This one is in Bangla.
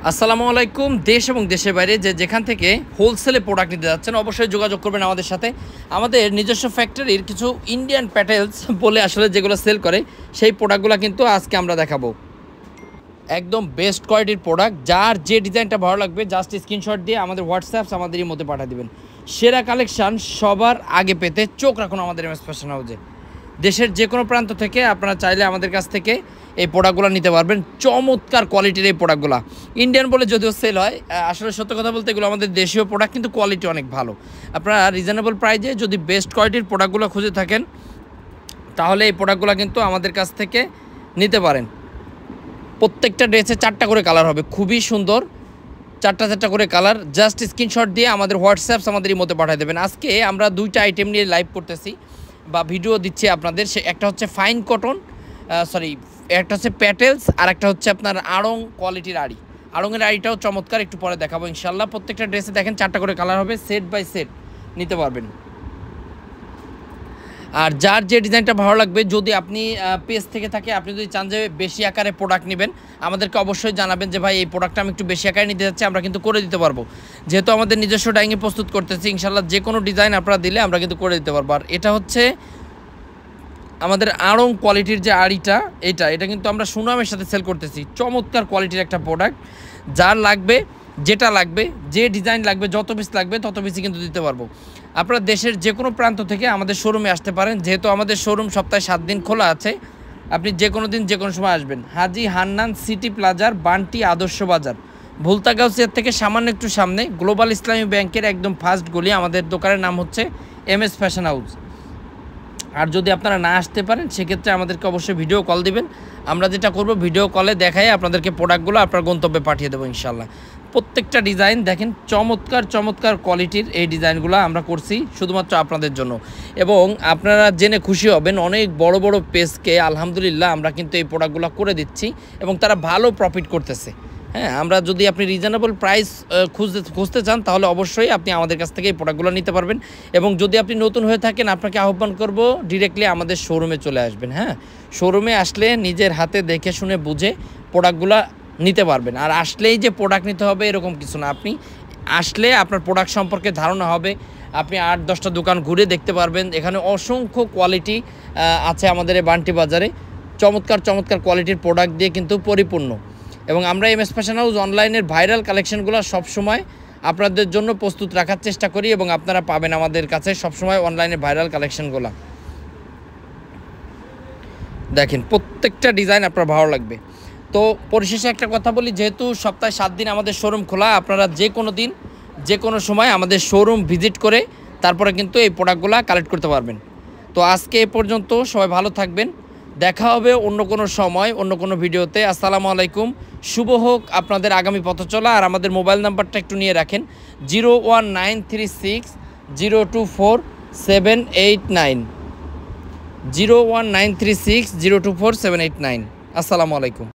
আসসালামু আলাইকুম। দেশ এবং দেশের বাইরে যেখান থেকে হোলসেলে প্রোডাক্ট নিতে যাচ্ছেন অবশ্যই যোগাযোগ করবেন আমাদের সাথে। আমাদের নিজস্ব ফ্যাক্টরির কিছু ইন্ডিয়ান প্যাটেলস বলে আসলে যেগুলো সেল করে সেই প্রোডাক্টগুলো কিন্তু আজকে আমরা দেখাবো। একদম বেস্ট কোয়ালিটির প্রোডাক্ট, যার যে ডিজাইনটা ভালো লাগবে জাস্ট স্ক্রিনশট দিয়ে আমাদের হোয়াটসঅ্যাপস আমাদেরই মধ্যে পাঠিয়ে দেবেন। সেরা কালেকশান সবার আগে পেতে চোখ রাখুন আমাদের এমএস ফ্যাশন হাউসে। দেশের যে কোনো প্রান্ত থেকে আপনারা চাইলে আমাদের কাছ থেকে এই প্রোডাক্টগুলো নিতে পারবেন। চমৎকার কোয়ালিটির এই প্রোডাক্টগুলো ইন্ডিয়ান বলে যদিও সেল হয়, আসলে সত্য কথা বলতে এগুলো আমাদের দেশীয় প্রোডাক্ট, কিন্তু কোয়ালিটি অনেক ভালো। আপনারা রিজনেবল প্রাইসে যদি বেস্ট কোয়ালিটির প্রোডাক্টগুলো খুঁজে থাকেন তাহলে এই প্রোডাক্টগুলো কিন্তু আমাদের কাছ থেকে নিতে পারেন। প্রত্যেকটা ড্রেসে 4টা করে কালার হবে, খুবই সুন্দর, 4টা করে কালার। জাস্ট স্ক্রিনশট দিয়ে আমাদের হোয়াটসঅ্যাপস আমাদের এই মধ্যে পাঠিয়ে দেবেন। আজকে আমরা 2টা আইটেম নিয়ে লাইভ করতেছি বা ভিডিও দিচ্ছি আপনাদের। সে একটা হচ্ছে ফাইন কটন, একটা হচ্ছে প্যাটেলস, আর একটা হচ্ছে আপনার আড়ং কোয়ালিটির আড়ি। আড়ংয়ের আড়িটাও চমৎকার, একটু পরে দেখাবো ইনশাল্লাহ। প্রত্যেকটা ড্রেসে দেখেন 4টা করে কালার হবে, সেট বাই সেট নিতে পারবেন। আর যার যে ডিজাইনটা ভালো লাগবে, যদি আপনি পেজ থেকে থাকে, আপনি যদি চান যে বেশি আকারে প্রোডাক্ট নেবেন আমাদেরকে অবশ্যই জানাবেন যে ভাই এই প্রোডাক্টটা আমি একটু বেশি আকারে নিতে যাচ্ছি, আমরা কিন্তু করে দিতে পারবো। যেহেতু আমাদের নিজস্ব ডাইংয়ে প্রস্তুত করতেছি, ইনশাল্লাহ যে কোনো ডিজাইন আপনারা দিলে আমরা কিন্তু করে দিতে পারবো। আর এটা হচ্ছে আমাদের আড়ং কোয়ালিটির যে আড়িটা, এটা কিন্তু আমরা সুনামের সাথে সেল করতেছি। চমৎকার কোয়ালিটির একটা প্রোডাক্ট, যার লাগবে, যেটা লাগবে, যে ডিজাইন লাগবে, যত পিস লাগবে তত পিসই কিন্তু দিতে পারবো। আপনারা দেশের যে কোনো প্রান্ত থেকে আমাদের শোরুমে আসতে পারেন, যেহেতু আমাদের শোরুম সপ্তাহে 7 দিন খোলা আছে। আপনি যে কোনো দিন যে কোনো সময় আসবেন। হাজি হান্নান সিটি প্লাজার, বান্টি আদর্শ বাজার, ভুলতাগাউসিয়ার থেকে সামান্য একটু সামনে গ্লোবাল ইসলামী ব্যাংকের একদম ফার্স্ট গলি। আমাদের দোকানের নাম হচ্ছে এমএস ফ্যাশন হাউস। আর যদি আপনারা না আসতে পারেন সেক্ষেত্রে আমাদেরকে অবশ্যই ভিডিও কল দিবেন। আমরা যেটা করব, ভিডিও কলে দেখাই আপনাদেরকে প্রোডাক্টগুলো আপনার গন্তব্যে পাঠিয়ে দেবো ইনশাল্লাহ। প্রত্যেকটা ডিজাইন দেখেন, চমৎকার কোয়ালিটির এই ডিজাইনগুলো আমরা করছি শুধুমাত্র আপনাদের জন্য। এবং আপনারা জেনে খুশি হবেন, অনেক বড় বড় পেজকে আলহামদুলিল্লাহ আমরা কিন্তু এই প্রোডাক্টগুলো করে দিচ্ছি এবং তারা ভালো প্রফিট করতেছে। হ্যাঁ, আমরা যদি আপনি রিজনেবল প্রাইস খুঁজতে চান তাহলে অবশ্যই আপনি আমাদের কাছ থেকে এই প্রোডাক্টগুলো নিতে পারবেন। এবং যদি আপনি নতুন হয়ে থাকেন, আপনাকে আহ্বান করব ডিরেক্টলি আমাদের শোরুমে চলে আসবেন। হ্যাঁ, শোরুমে আসলে নিজের হাতে দেখে শুনে বুঝে প্রোডাক্টগুলো নিতে পারবেন। আর আসলেই যে প্রোডাক্ট নিতে হবে এরকম কিছু না, আপনি আসলে আপনার প্রোডাক্ট সম্পর্কে ধারণা হবে। আপনি 8-10টা দোকান ঘুরে দেখতে পারবেন। এখানে অসংখ্য কোয়ালিটি আছে আমাদের এই বান্টি বাজারে। চমৎকার কোয়ালিটির প্রোডাক্ট দিয়ে কিন্তু পরিপূর্ণ। এবং আমরা এমএস ফ্যাশন হাউস অনলাইনের ভাইরাল কালেকশনগুলো সবসময় আপনাদের জন্য প্রস্তুত রাখার চেষ্টা করি এবং আপনারা পাবেন আমাদের কাছে সবসময় অনলাইনে ভাইরাল কালেকশনগুলো। দেখেন প্রত্যেকটা ডিজাইন আপনার ভালো লাগবে। তো পরিশেষে একটা কথা বলি, যেহেতু সপ্তাহে 7 দিন আমাদের শোরুম খোলা, আপনারা যে কোনো দিন যে কোনো সময় আমাদের শোরুম ভিজিট করে তারপরে কিন্তু এই প্রোডাক্টগুলো কালেক্ট করতে পারবেন। তো আজকে এ পর্যন্ত, সবাই ভালো থাকবেন। দেখা হবে অন্য কোনো সময় অন্য কোনো ভিডিওতে। আসসালামু আলাইকুম। শুভ হোক আপনাদের আগামী পথ চলা। আর আমাদের মোবাইল নাম্বারটা একটু নিয়ে রাখেন, 01936024789, 01936024789। আসসালামু আলাইকুম।